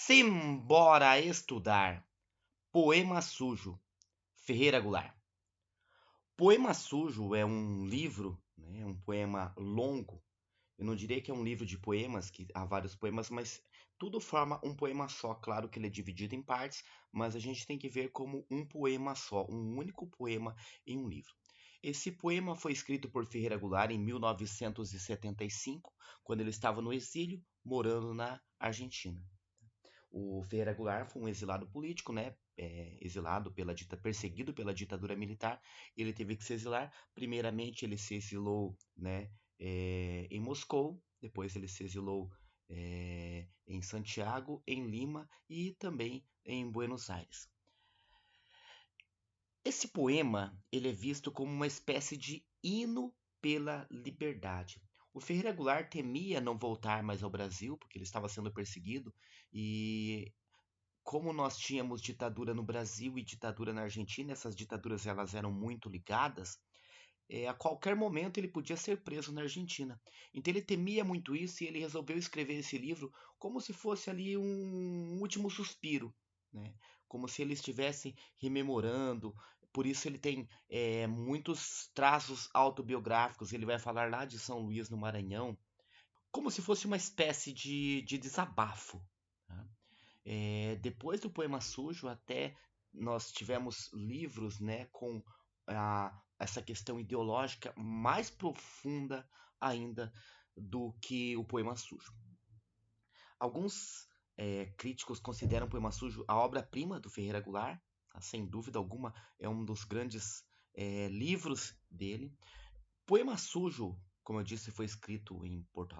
Simbora estudar. Poema Sujo, Ferreira Goulart. Poema Sujo é um livro, né, um poema longo. Eu não diria que é um livro de poemas, que há vários poemas, mas tudo forma um poema só. Claro que ele é dividido em partes, mas a gente tem que ver como um poema só, um único poema em um livro. Esse poema foi escrito por Ferreira Goulart em 1975, quando ele estava no exílio, morando na Argentina. O Ferreira Goulart foi um exilado político, né? Exilado perseguido pela ditadura militar. Ele teve que se exilar. Primeiramente, ele se exilou, né, em Moscou. Depois, ele se exilou em Santiago, em Lima e também em Buenos Aires. Esse poema ele é visto como uma espécie de hino pela liberdade. O Ferreira Goulart temia não voltar mais ao Brasil, porque ele estava sendo perseguido, e como nós tínhamos ditadura no Brasil e ditadura na Argentina, essas ditaduras elas eram muito ligadas, a qualquer momento ele podia ser preso na Argentina. Então ele temia muito isso e ele resolveu escrever esse livro como se fosse ali um último suspiro, né? Como se ele estivesse rememorando. Por isso ele tem muitos traços autobiográficos. Ele vai falar lá de São Luís no Maranhão, como se fosse uma espécie de desabafo. Tá? Depois do Poema Sujo, até nós tivemos livros, né, com essa questão ideológica mais profunda ainda do que o Poema Sujo. Alguns críticos consideram o Poema Sujo a obra-prima do Ferreira Goulart, tá? Sem dúvida alguma, é um dos grandes livros dele. Poema Sujo, como eu disse, foi escrito em Porto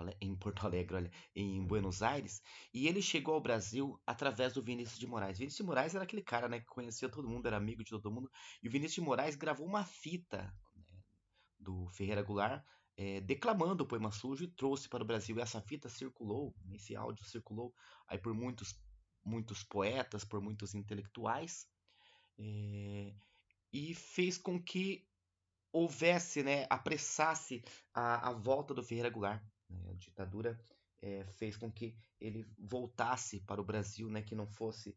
Alegre, olha, em Buenos Aires, e ele chegou ao Brasil através do Vinícius de Moraes. Vinícius de Moraes era aquele cara, né, que conhecia todo mundo, era amigo de todo mundo, e o Vinícius de Moraes gravou uma fita, né, do Ferreira Goulart, declamando o Poema Sujo e trouxe para o Brasil. E essa fita circulou, esse áudio circulou aí por muitos poetas, por muitos intelectuais, é, e fez com que houvesse, né, apressasse a volta do Ferreira Goulart. Né? A ditadura fez com que ele voltasse para o Brasil, né, que não fosse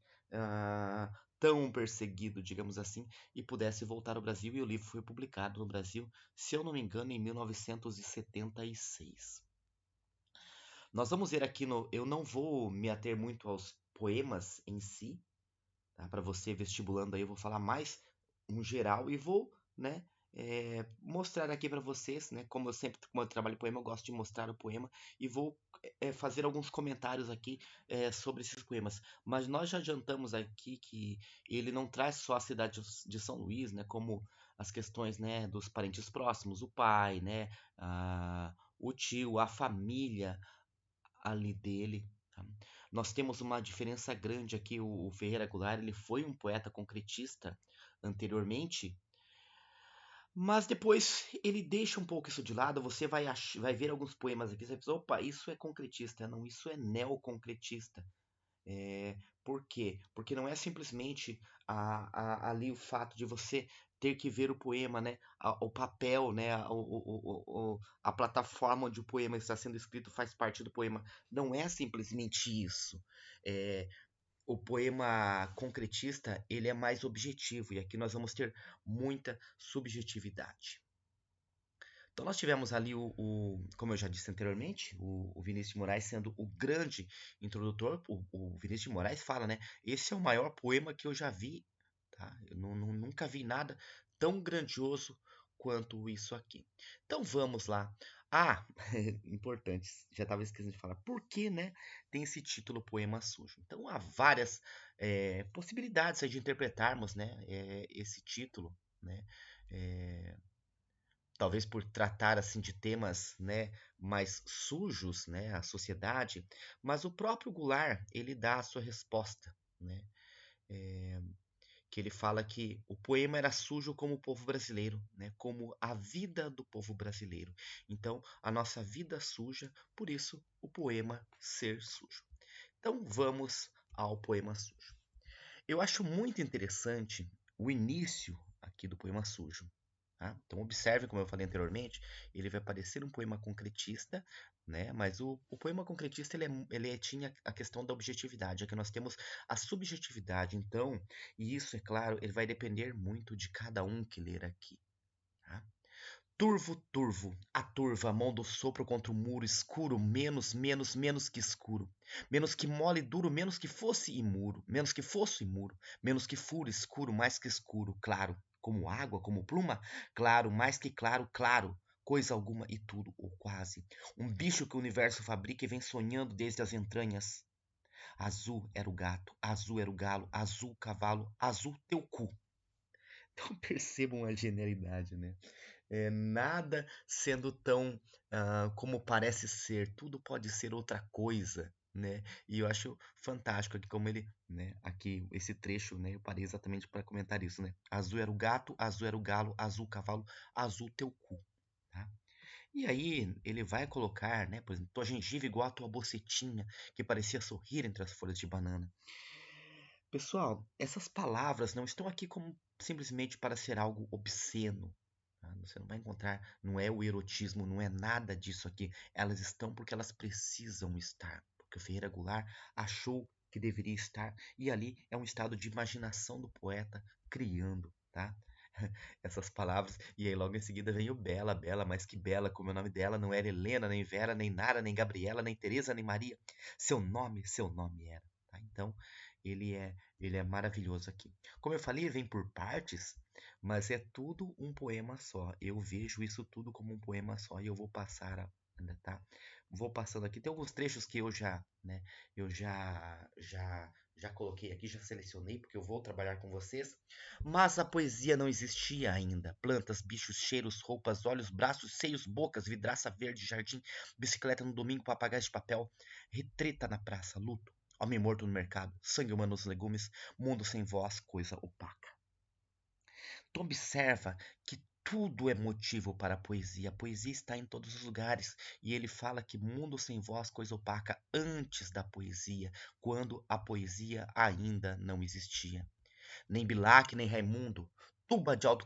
tão perseguido, digamos assim, e pudesse voltar ao Brasil. E o livro foi publicado no Brasil, se eu não me engano, em 1976. Nós vamos ver aqui no. Eu não vou me ater muito aos poemas em si, tá? Para você vestibulando aí, eu vou falar mais um geral e vou, né, mostrar aqui para vocês, né, como eu trabalho poema, eu gosto de mostrar o poema e vou fazer alguns comentários aqui sobre esses poemas. Mas nós já adiantamos aqui que ele não traz só a cidade de São Luís, né, como as questões, né, dos parentes próximos, o pai, né, o tio, a família ali dele. Tá? Nós temos uma diferença grande aqui. O Ferreira Goulart ele foi um poeta concretista anteriormente, mas depois ele deixa um pouco isso de lado. Você vai ver alguns poemas aqui, você vai pensar, opa, isso é concretista. Não, isso é neoconcretista. Por quê? Porque não é simplesmente ali o fato de você ter que ver o poema, né? O papel, né? A plataforma onde o poema está sendo escrito faz parte do poema. Não é simplesmente isso. É, o poema concretista ele é mais objetivo e aqui nós vamos ter muita subjetividade. Então nós tivemos ali como eu já disse anteriormente, o Vinícius de Moraes sendo o grande introdutor. O Vinícius de Moraes fala, né? Esse é o maior poema que eu já vi, tá? Eu nunca vi nada tão grandioso quanto isso aqui. Então vamos lá. Ah, importante, já estava esquecendo de falar. Por que, né, tem esse título Poema Sujo? Então há várias possibilidades aí de interpretarmos, né, esse título, né? É, talvez por tratar assim de temas, né, mais sujos, né, a sociedade, mas o próprio Goulart ele dá a sua resposta, né, é, que ele fala que o poema era sujo como o povo brasileiro, né, como a vida do povo brasileiro. Então a nossa vida suja, por isso o poema ser sujo. Então vamos ao poema sujo. Eu acho muito interessante o início aqui do poema sujo. Tá? Então observe, como eu falei anteriormente, ele vai parecer um poema concretista, né? Mas o poema concretista tinha a questão da objetividade, aqui nós temos a subjetividade. Então, e isso, é claro, ele vai depender muito de cada um que ler aqui. Tá? Turvo, turvo, a turva, a mão do sopro contra o muro escuro, menos, menos, menos que escuro, menos que mole e duro, menos que fosse e muro, menos que fosse e muro, menos que furo, escuro, mais que escuro, claro, como água, como pluma, claro, mais que claro, claro, coisa alguma e tudo, ou quase, um bicho que o universo fabrica e vem sonhando desde as entranhas. Azul era o gato, azul era o galo, azul o cavalo, azul teu cu. Então percebam a genialidade, né? Nada sendo tão como parece ser, tudo pode ser outra coisa, né? E eu acho fantástico aqui como ele, né? Aqui esse trecho, né? Eu parei exatamente para comentar isso, né? Azul era o gato, azul era o galo, azul o cavalo, azul teu cu, tá? E aí ele vai colocar, né? Por exemplo, tua gengiva igual a tua bocetinha que parecia sorrir entre as folhas de banana. Pessoal, essas palavras não estão aqui como simplesmente para ser algo obsceno. Tá? Você não vai encontrar, não é o erotismo, não é nada disso aqui. Elas estão porque elas precisam estar. Porque o Ferreira Goulart achou que deveria estar. E ali é um estado de imaginação do poeta criando, tá? Essas palavras. E aí logo em seguida vem o Bela, Bela, mas que Bela, como é o nome dela não era Helena, nem Vera, nem Nara, nem Gabriela, nem Teresa, nem Maria. Seu nome era. Tá? Então, ele é maravilhoso aqui. Como eu falei, vem por partes, mas é tudo um poema só. Eu vejo isso tudo como um poema só e eu vou passar tá? Vou passando aqui. Tem alguns trechos que eu já, né, eu já coloquei aqui, já selecionei porque eu vou trabalhar com vocês. Mas a poesia não existia ainda. Plantas, bichos, cheiros, roupas, olhos, braços, seios, bocas, vidraça verde, jardim, bicicleta no domingo, papagaios de papel, retreta na praça, luto. Homem morto no mercado, sangue humano nos legumes, mundo sem voz, coisa opaca. Tu observa que tudo é motivo para a poesia. A poesia está em todos os lugares. E ele fala que mundo sem voz, coisa opaca, antes da poesia, quando a poesia ainda não existia. Nem Bilac, nem Raimundo, tuba de alto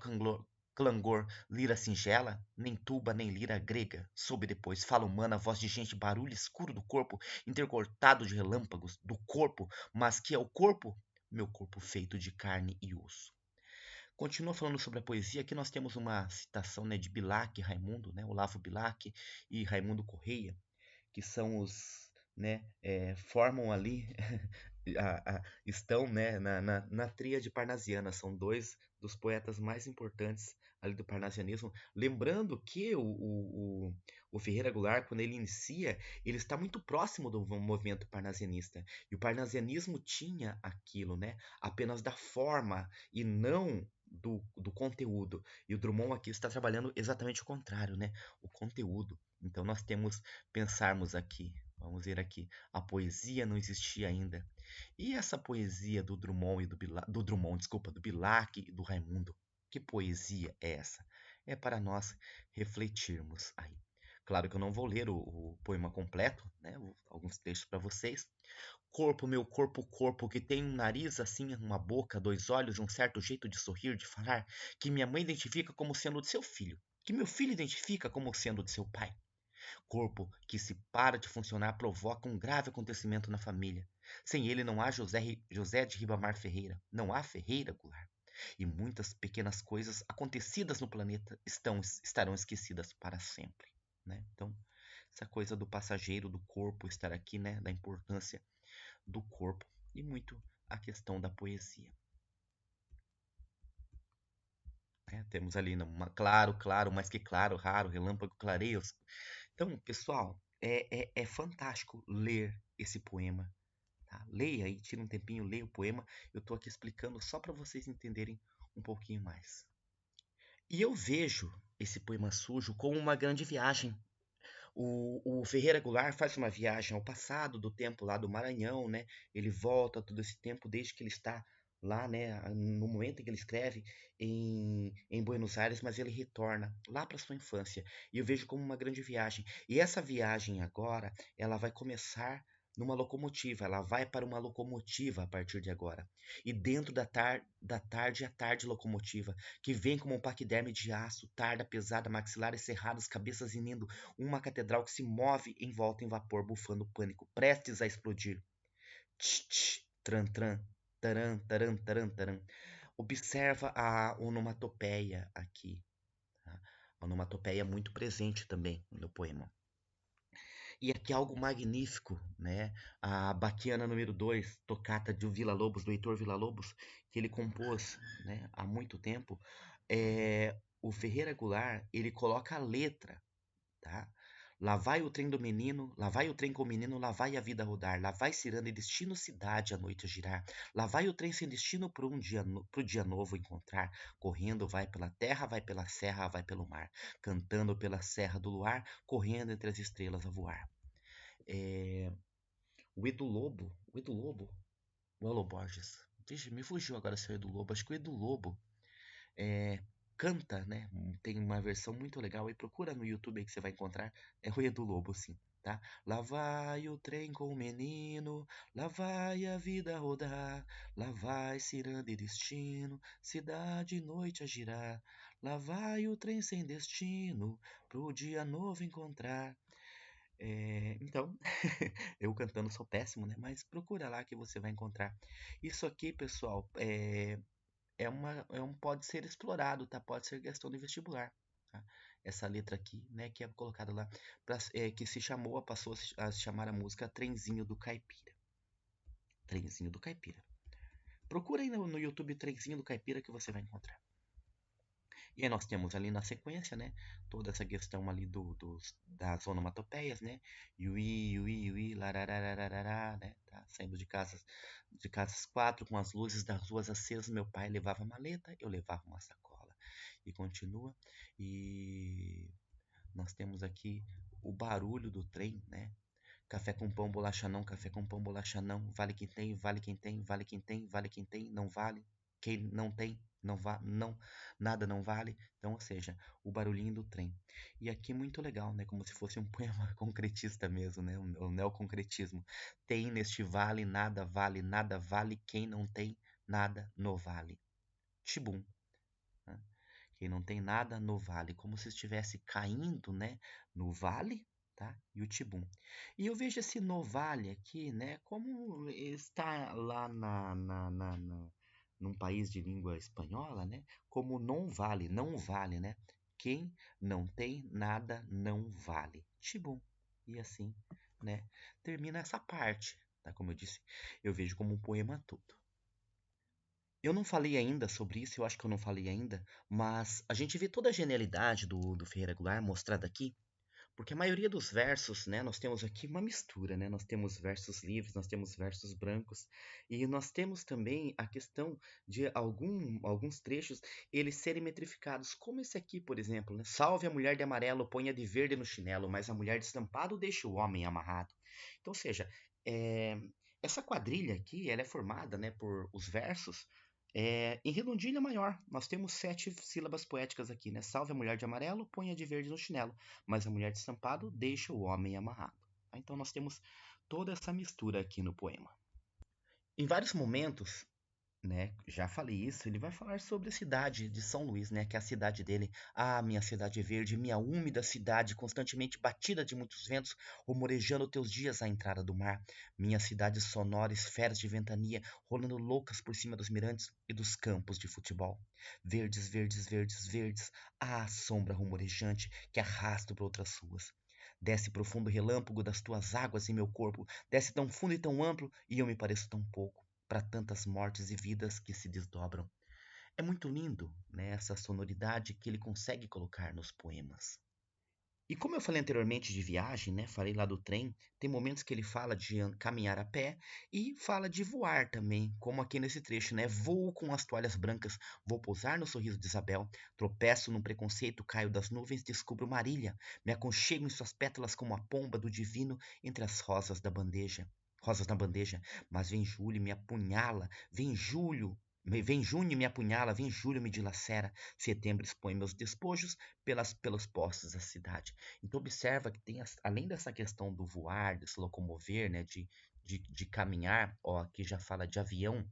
clangor, lira singela, nem tuba, nem lira grega. Soube depois, fala humana, voz de gente, barulho escuro do corpo, intercortado de relâmpagos, do corpo, mas que é o corpo? Meu corpo feito de carne e osso. Continua falando sobre a poesia. Aqui nós temos uma citação, né, de Bilac e Raimundo, né, Olavo Bilac e Raimundo Correia, que são os, né, formam ali, estão, né, na tríade parnasiana, são dois dos poetas mais importantes ali do parnasianismo. Lembrando que o Ferreira Goulart, quando ele inicia, ele está muito próximo do movimento parnasianista. E o parnasianismo tinha aquilo, né, apenas da forma e não do conteúdo. E o Drummond aqui está trabalhando exatamente o contrário, né? O conteúdo. Então nós temos pensarmos aqui, vamos ver aqui, a poesia não existia ainda. E essa poesia do Drummond do Drummond, desculpa, do Bilac e do Raimundo, que poesia é essa? É para nós refletirmos aí. Claro que eu não vou ler o poema completo, né? Alguns textos para vocês. Corpo, meu corpo, corpo, que tem um nariz assim, uma boca, dois olhos, um certo jeito de sorrir, de falar, que minha mãe identifica como sendo de seu filho, que meu filho identifica como sendo de seu pai. Corpo que, se para de funcionar, provoca um grave acontecimento na família. Sem ele não há José de Ribamar Ferreira, não há Ferreira Goulart. E muitas pequenas coisas acontecidas no planeta estarão esquecidas para sempre. Né? Então, essa coisa do passageiro, do corpo estar aqui, né? Da importância do corpo e muito a questão da poesia. Né? Temos ali claro, claro, mais que claro, raro, relâmpago, clareios. Então, pessoal, é fantástico ler esse poema. Tá? Leia aí, tira um tempinho, leia o poema. Eu estou aqui explicando só para vocês entenderem um pouquinho mais. E eu vejo esse poema sujo como uma grande viagem. O Ferreira Goulart faz uma viagem ao passado, do tempo lá do Maranhão, né? Ele volta todo esse tempo desde que ele está lá, né? No momento em que ele escreve em Buenos Aires, mas ele retorna lá para sua infância. E eu vejo como uma grande viagem. E essa viagem agora, ela vai começar, numa locomotiva. Ela vai para uma locomotiva a partir de agora. E dentro da tarde, a tarde locomotiva, que vem como um paquiderme de aço, tarda pesada, maxilares cerrados, cabeças inindo, uma catedral que se move em volta em vapor, bufando pânico, prestes a explodir. Tch, tch, tran, tran, taran, taran, taran, taran. Observa a onomatopeia aqui. Tá? A onomatopeia é muito presente também no poema. E aqui algo magnífico, né? A Baquiana número 2, tocata de Villa-Lobos, do Heitor Villa-Lobos, que ele compôs, né, há muito tempo. O Ferreira Goulart, ele coloca a letra, tá? Lá vai o trem do menino, lá vai o trem com o menino, lá vai a vida rodar, lá vai ciranda e destino cidade a noite a girar, lá vai o trem sem destino pro dia novo encontrar, correndo vai pela terra, vai pela serra, vai pelo mar, cantando pela serra do luar, correndo entre as estrelas a voar. É, o Edu Lobo, o Elo Borges, vixe, me fugiu agora se é o Edu Lobo, acho que o Edu Lobo é, canta, né? Tem uma versão muito legal e procura no YouTube aí que você vai encontrar. É o Edu Lobo, sim, tá? Lá vai o trem com o menino, lá vai a vida rodar, lá vai ciranda e destino, cidade e noite a girar, lá vai o trem sem destino, pro dia novo encontrar. Então, eu cantando sou péssimo, né? Mas procura lá que você vai encontrar. Isso aqui, pessoal, pode ser explorado, tá? Pode ser questão de vestibular, tá? Essa letra aqui, né, que é colocada lá, que passou a se chamar a música Trenzinho do Caipira. Trenzinho do Caipira. Procura aí no YouTube Trenzinho do Caipira que você vai encontrar. E aí nós temos ali na sequência, né, toda essa questão ali das onomatopeias, né, iui, iui, iui, lararararará, né, tá saindo de casas quatro, com as luzes das ruas acesas, meu pai levava maleta, eu levava uma sacola. E continua, e nós temos aqui o barulho do trem, né, café com pão, bolacha não, café com pão, bolacha não. Vale quem tem, vale quem tem, vale quem tem, vale quem tem, não vale. Quem não tem, não, nada não vale. Então, ou seja, o barulhinho do trem. E aqui muito legal, né? Como se fosse um poema concretista mesmo, né? O neoconcretismo. Tem neste vale, nada vale. Quem não tem, nada no vale. Tibum. Né? Quem não tem nada no vale, como se estivesse caindo, né, no vale, tá? E o tibum. E eu vejo esse no vale aqui, né, como está lá num país de língua espanhola, né, como não vale, né? Quem não tem nada não vale. Tibum. E assim, né, termina essa parte, tá? Como eu disse, eu vejo como um poema todo. Eu não falei ainda sobre isso, eu acho que eu não falei ainda, mas a gente vê toda a genialidade do Ferreira Goulart mostrada aqui, porque a maioria dos versos, né, nós temos aqui uma mistura, né? Nós temos versos livres, nós temos versos brancos, e nós temos também a questão de alguns trechos eles serem metrificados, como esse aqui, por exemplo, né? Salve a mulher de amarelo, ponha de verde no chinelo, mas a mulher de estampado deixa o homem amarrado. Então, ou seja, é, essa quadrilha aqui, ela é formada, né, por os versos em redondilha maior. Nós temos 7 sílabas poéticas aqui, né? Salve a mulher de amarelo, ponha de verde no chinelo, mas a mulher de estampado deixa o homem amarrado. Então nós temos toda essa mistura aqui no poema. Em vários momentos, né, já falei isso, ele vai falar sobre a cidade de São Luís, né, que é a cidade dele. Ah, minha cidade verde, minha úmida cidade, constantemente batida de muitos ventos, rumorejando teus dias à entrada do mar. Minha cidade sonora, esferas de ventania, rolando loucas por cima dos mirantes e dos campos de futebol. Verdes, verdes, verdes, verdes, ah, sombra rumorejante que arrasto para outras ruas. Desce profundo relâmpago das tuas águas em meu corpo, desce tão fundo e tão amplo, e eu me pareço tão pouco para tantas mortes e vidas que se desdobram. É muito lindo, né, essa sonoridade que ele consegue colocar nos poemas. E como eu falei anteriormente de viagem, né, falei lá do trem, tem momentos que ele fala de caminhar a pé e fala de voar também, como aqui nesse trecho, né? Voo com as toalhas brancas, vou pousar no sorriso de Isabel, tropeço num preconceito, caio das nuvens, descubro Marília, me aconchego em suas pétalas como a pomba do divino entre as rosas da bandeja. Rosas na bandeja, mas vem julho e me apunhala, vem junho e me apunhala, vem julho e me dilacera, setembro expõe meus despojos pelos postos da cidade. Então observa que tem, além dessa questão do voar, de se locomover, né, de caminhar, ó, aqui já fala de avião,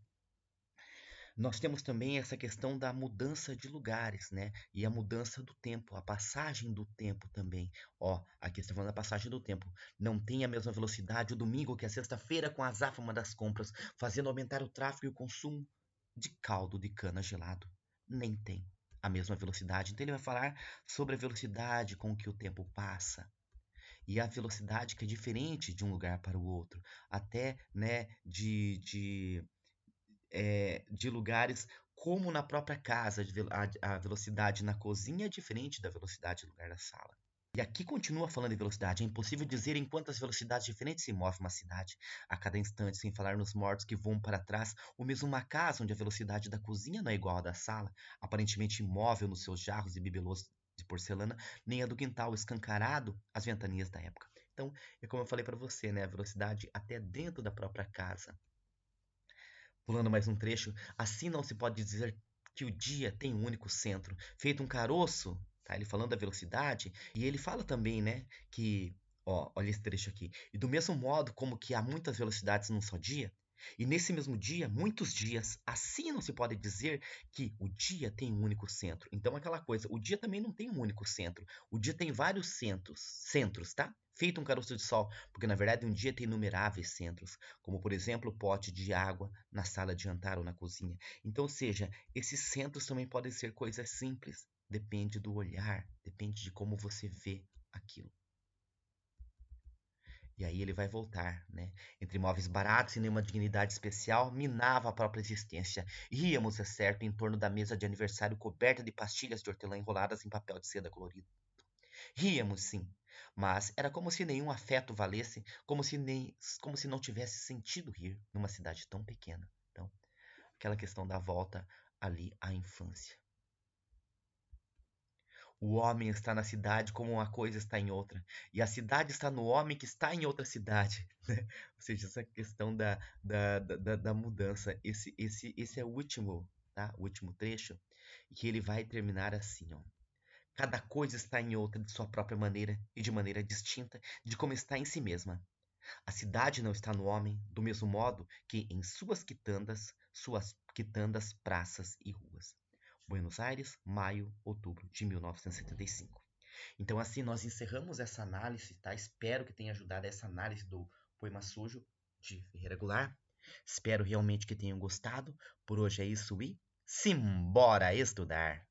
nós temos também essa questão da mudança de lugares, né? E a mudança do tempo, a passagem do tempo também. Ó, aqui está falando da passagem do tempo. Não tem a mesma velocidade o domingo que a sexta-feira com a azáfama das compras, fazendo aumentar o tráfego e o consumo de caldo de cana gelado. Nem tem a mesma velocidade. Então ele vai falar sobre a velocidade com que o tempo passa. E a velocidade que é diferente de um lugar para o outro. Até, né, de lugares como na própria casa, a velocidade na cozinha é diferente da velocidade no lugar da sala. E aqui continua falando de velocidade. É impossível dizer em quantas velocidades diferentes se move uma cidade a cada instante, sem falar nos mortos que voam para trás, ou mesmo uma casa onde a velocidade da cozinha não é igual à da sala, aparentemente imóvel nos seus jarros e bibelôs de porcelana, nem a do quintal escancarado às ventanias da época. Então, é como eu falei para você, né? A velocidade até dentro da própria casa. Pulando mais um trecho, assim não se pode dizer que o dia tem um único centro, feito um caroço, tá? Ele falando da velocidade, e ele fala também, né, que, ó, olha esse trecho aqui. E do mesmo modo como que há muitas velocidades num só dia, e nesse mesmo dia, muitos dias, assim não se pode dizer que o dia tem um único centro. Então, aquela coisa, o dia também não tem um único centro. O dia tem vários centros, tá? Feito um caroço de sol, porque na verdade um dia tem inumeráveis centros, como por exemplo o pote de água na sala de jantar ou na cozinha. Então, ou seja, esses centros também podem ser coisas simples, depende do olhar, depende de como você vê aquilo. E aí ele vai voltar, né? Entre móveis baratos e nenhuma dignidade especial, minava a própria existência. Ríamos, é certo, em torno da mesa de aniversário coberta de pastilhas de hortelã enroladas em papel de seda colorido. Ríamos, sim, mas era como se nenhum afeto valesse, como se não tivesse sentido rir numa cidade tão pequena. Então, aquela questão da volta ali à infância. O homem está na cidade como uma coisa está em outra, e a cidade está no homem que está em outra cidade. Né? Ou seja, essa questão da mudança. Esse é o último, tá? O último trecho, que ele vai terminar assim, ó. Cada coisa está em outra de sua própria maneira e de maneira distinta de como está em si mesma. A cidade não está no homem, do mesmo modo que em suas quitandas, praças e ruas. Buenos Aires, maio, outubro de 1975. Então, assim, nós encerramos essa análise, tá? Espero que tenha ajudado essa análise do Poema Sujo de Ferreira Goulart. Espero realmente que tenham gostado. Por hoje é isso e simbora estudar!